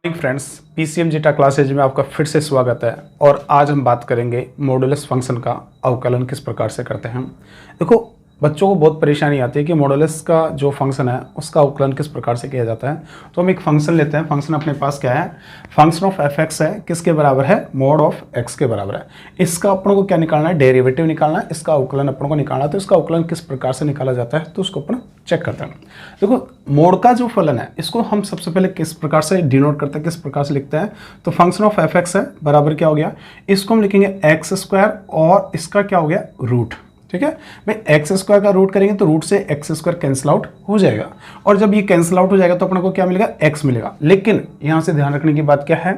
Friends, PCM zeta classes में आपका फिर से स्वागत है। और आज हम बात करेंगे मॉडुलस फंक्शन का अवकलन किस प्रकार से करते हैं। देखो, बच्चों को बहुत परेशानी आती है कि मॉडुलस का जो फंक्शन है उसका अवकलन किस प्रकार से किया जाता है। तो हम एक फंक्शन लेते हैं। फंक्शन अपने पास क्या है, फंक्शन ऑफ एफ एक्स है, किसके बराबर है, मोड ऑफ एक्स के बराबर है। इसका अपन को क्या निकालना है, डेरिवेटिव निकालना है, इसका अवकलन अपन को निकालना है। तो इसका अवकलन किस प्रकार से निकाला जाता है तो उसको अपन चेक करते हैं। देखो, मोड का जो फलन है इसको हम सबसे पहले किस प्रकार से डिनोट करते हैं, किस प्रकार से लिखते हैं। तो फंक्शन ऑफ एफ एक्स है बराबर क्या हो गया, इसको हम लिखेंगे एक्स स्क्वायर और इसका क्या हो गया, रूट। ठीक है भाई, एक्स स्क्वायर का रूट करेंगे तो रूट से एक्स स्क्वायर कैंसिल आउट हो जाएगा, और जब ये कैंसिल आउट हो जाएगा तो अपने को क्या मिलेगा, एक्स मिलेगा। लेकिन यहां से ध्यान रखने की बात क्या है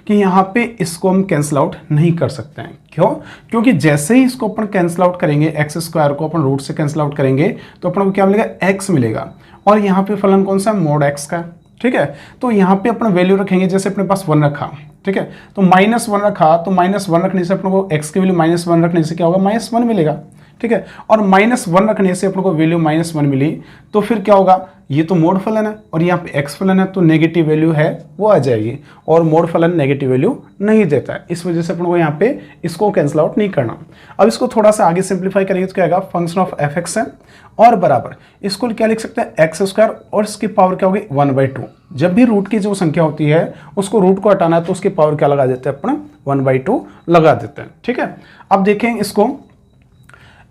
कि यहाँ पे इसको हम कैंसिल आउट नहीं कर सकते हैं। क्यों? क्योंकि जैसे ही इसको अपन कैंसिल आउट करेंगे, एक्स स्क्वायर को अपन रूट से कैंसिल आउट करेंगे तो अपने को क्या मिलेगा, एक्स मिलेगा। और यहाँ पे फलन कौन सा है, मोड एक्स का। ठीक है, तो यहाँ पे अपना वैल्यू रखेंगे, जैसे अपने पास 1 रखा। ठीक है, तो -1 रखा तो -1 रखने से अपने को एक्स की वैल्यू -1 रखने से क्या होगा, -1 मिलेगा। ठीक है, और -1 रखने से अपने को वैल्यू -1 मिली तो फिर क्या होगा, ये तो मोड फलन है और यहाँ पे एक्स फलन है, तो नेगेटिव वैल्यू है वो आ जाएगी, और मोड फलन नेगेटिव वैल्यू नहीं देता है। इस वजह से अपने को यहाँ पे इसको कैंसिल आउट नहीं करना। अब इसको थोड़ा सा आगे सिंप्लीफाई करेंगे तो क्या आएगा, फंक्शन ऑफ एफ एक्स है और बराबर इसको क्या लिख सकते हैं, एक्स स्क्वायर और इसकी पावर क्या होगी, 1/2। जब भी रूट की जो संख्या होती है उसको रूट को हटाना है तो उसकी पावर क्या लगा देते हैं, अपना 1/2 लगा देते हैं। ठीक है, अब देखें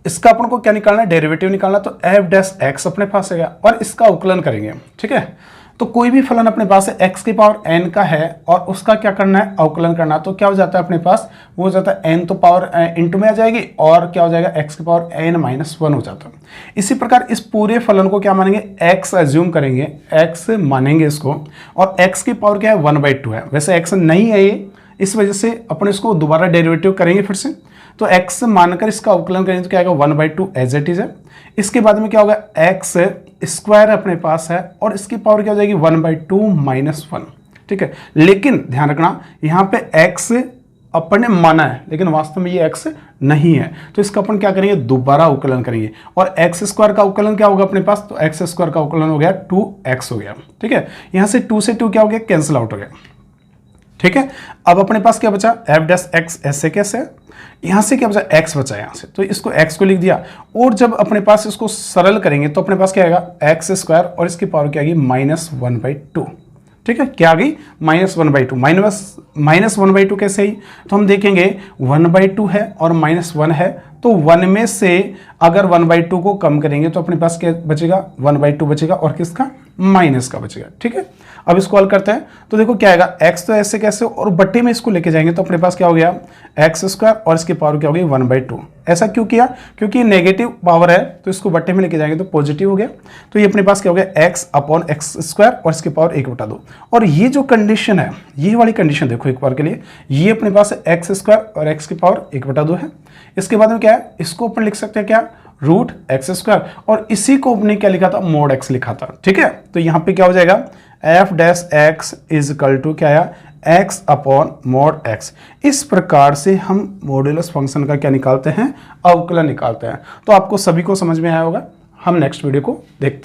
इसका अपन को क्या निकालना है, डेरिवेटिव निकालना। तो एफ डैश एक्स अपने पास है और इसका अवकलन करेंगे। ठीक है, तो कोई भी फलन अपने पास है एक्स की पावर एन का है और उसका क्या करना है, अवकलन करना। तो क्या हो जाता है अपने पास, वो हो जाता है एन तो पावर इंटू में आ जाएगी और क्या हो जाएगा, एक्स की पावर n-1 हो जाता है। इसी प्रकार इस पूरे फलन को क्या मानेंगे, एक्स एज्यूम करेंगे, एक्स मानेंगे इसको, और एक्स की पावर क्या है, 1/2 है। वैसे एक्स नहीं है ये, इस वजह से अपन इसको दोबारा डेरिवेटिव करेंगे फिर से। तो x मानकर इसका अवकलन करेंगे तो क्या आएगा, 1/2 एज इट इज है। इसके बाद में क्या होगा, एक्स स्क्वायर अपने पास है और इसकी पावर क्या हो जाएगी, 1/2 - 1। ठीक है, लेकिन ध्यान रखना यहाँ पे x अपन ने माना है लेकिन वास्तव में ये x नहीं है, तो इसका अपन क्या करेंगे, दोबारा अवकलन करेंगे। और एक्स स्क्वायर का अवकलन क्या होगा अपने पास, तो एक्स स्क्वायर का अवकलन हो गया 2x हो गया। ठीक है, यहां से 2 से 2 क्या हो गया, कैंसिल आउट हो गया। ठीक है, अब अपने पास क्या बचा, एफ डैश एक्स ऐसे कैसे, यहां से क्या बचा, एक्स बचा यहां से, तो इसको एक्स को लिख दिया। और जब अपने पास इसको सरल करेंगे तो अपने पास क्या आएगा, एक्स स्क्वायर और इसकी पावर क्या आएगी, -1/2। ठीक है, क्या आ गई, -1/2। -1/2 कैसे ही, तो हम देखेंगे 1/2 है और -1 है, तो 1 में से अगर 1/2 को कम करेंगे तो अपने पास क्या बचेगा, 1/2 बचेगा और किसका, माइनस का बचेगा। ठीक है, अब इसको हल करते हैं तो देखो क्या आएगा, x तो ऐसे कैसे और बट्टे में इसको लेके जाएंगे तो अपने पास क्या हो गया, एक्स स्क्वायर और इसकी पावर क्या हो गई, 1/2। ऐसा क्यों किया, क्योंकि नेगेटिव पावर है तो इसको बट्टे में लेके जाएंगे तो पॉजिटिव हो गया। तो ये अपने पास क्या हो गया, x/x स्क्वायर और इसकी पावर 1/2। और ये जो कंडीशन है, ये वाली कंडीशन देखो एक बार के लिए, ये अपने पास एक्स स्क्वायर और एक्स की पावर 1/2 है। इसके बाद में क्या है, इसको अपन लिख सकते हैं क्या, रूट एक्स स्क्वायर, और इसी को अपने क्या लिखा था, मोड एक्स लिखा था। ठीक है, तो यहां पे क्या हो जाएगा, F dash X is equal to क्या आया, x/mod x। इस प्रकार से हम मॉड्यूलस फंक्शन का क्या निकालते हैं, अवकलन निकालते हैं। तो आपको सभी को समझ में आया होगा। हम नेक्स्ट वीडियो को देखते हैं।